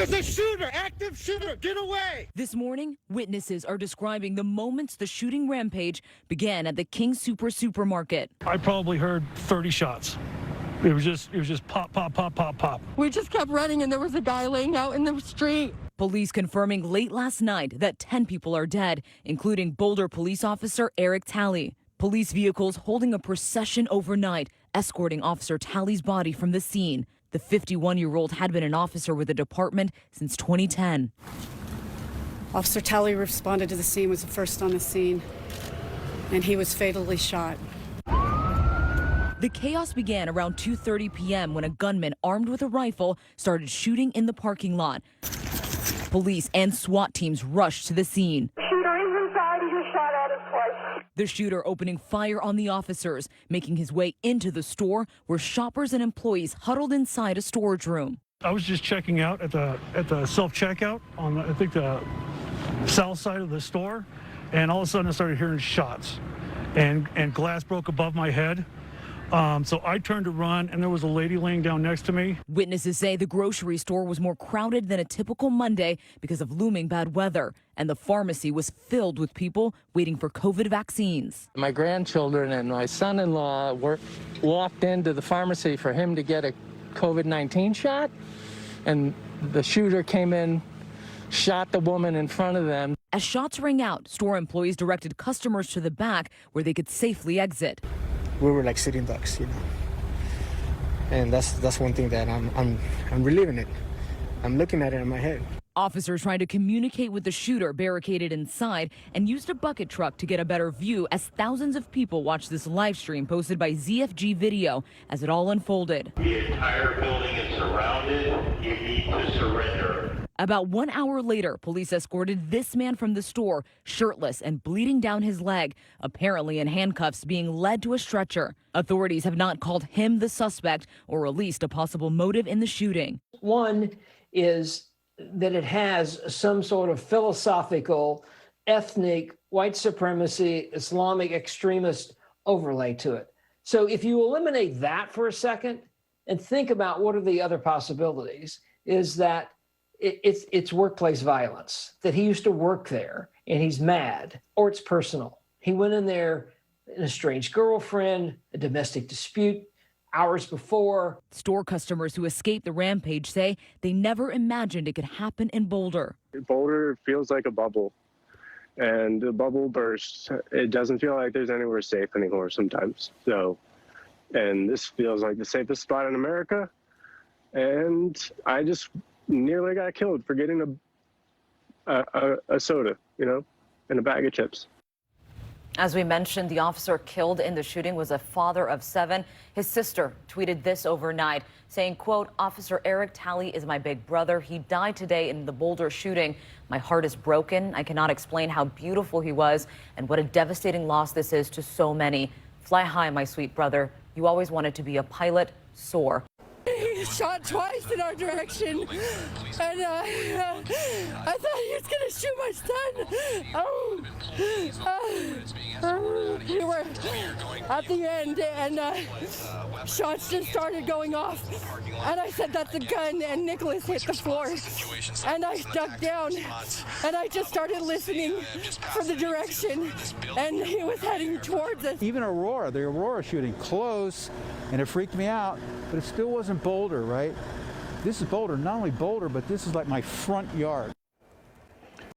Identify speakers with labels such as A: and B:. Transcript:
A: There's a shooter, active shooter, get away!
B: This morning, witnesses are describing the moments the shooting rampage began at the King supermarket.
C: I probably heard 30 shots. It was just pop, pop, pop, pop, pop.
D: We just kept running and there was a guy laying out in the street.
B: Police confirming late last night that 10 people are dead, including Boulder police officer Eric Talley. Police vehicles holding a procession overnight, escorting Officer Talley's body from the scene. The 51-year-old had been an officer with the department since 2010.
E: Officer Talley responded to the scene, was the first on the scene, and he was fatally shot.
B: The chaos began around 2:30 p.m. when a gunman armed with a rifle started shooting in the parking lot. Police and SWAT teams rushed to the scene.
F: Shooter is inside. He was shot at us twice.
B: The shooter opening fire on the officers, making his way into the store where shoppers and employees huddled inside a storage room.
C: I was just checking out at the self-checkout on, I think, the south side of the store, and all of a sudden I started hearing shots, and glass broke above my head. So I turned to run, and there was a lady laying down next to me.
B: Witnesses say the grocery store was more crowded than a typical Monday because of looming bad weather, and the pharmacy was filled with people waiting for COVID vaccines.
G: My grandchildren and my son-in-law walked into the pharmacy for him to get a COVID-19 shot, and the shooter came in, shot the woman in front of them.
B: As shots rang out, store employees directed customers to the back where they could safely exit.
H: We were like sitting ducks, you know, and that's one thing that I'm reliving it. I'm looking at it in my head.
B: Officers trying to communicate with the shooter barricaded inside and used a bucket truck to get a better view as thousands of people watched this live stream posted by ZFG Video as it all unfolded.
I: The entire building is surrounded. You need to surrender.
B: About 1 hour later, police escorted this man from the store, shirtless and bleeding down his leg, apparently in handcuffs, being led to a stretcher. Authorities have not called him the suspect or released a possible motive in the shooting.
J: One is that it has some sort of philosophical, ethnic, white supremacy, Islamic extremist overlay to it. So if you eliminate that for a second and think about what are the other possibilities, is that it's workplace violence, that he used to work there and he's mad, or it's personal. He went in there, an estranged girlfriend, a domestic dispute hours before.
B: Store customers who escaped the rampage say they never imagined it could happen in Boulder.
K: Boulder feels like a bubble, and the bubble bursts. It doesn't feel like there's anywhere safe anymore sometimes. So, and this feels like the safest spot in America, and I just nearly got killed for getting a soda, you know, and a bag of chips.
L: As we mentioned, the officer killed in the shooting was a father of 7. His sister tweeted this overnight, saying, quote, "Officer Eric Talley is my big brother. He died today in the Boulder shooting. My heart is broken. I cannot explain how beautiful he was and what a devastating loss this is to so many. Fly high, my sweet brother. You always wanted to be a pilot. Soar."
D: He shot twice in our direction, and I thought he was gonna shoot my son. We were at the end, and shots just started going off, and I said, "That's a gun," and Nicholas hit the floor, and I ducked down, and I just started listening for the direction, and he was heading towards us.
M: Even the Aurora shooting close, and it freaked me out, but it still wasn't Boulder, right? This is Boulder, not only Boulder, but this is like my front yard.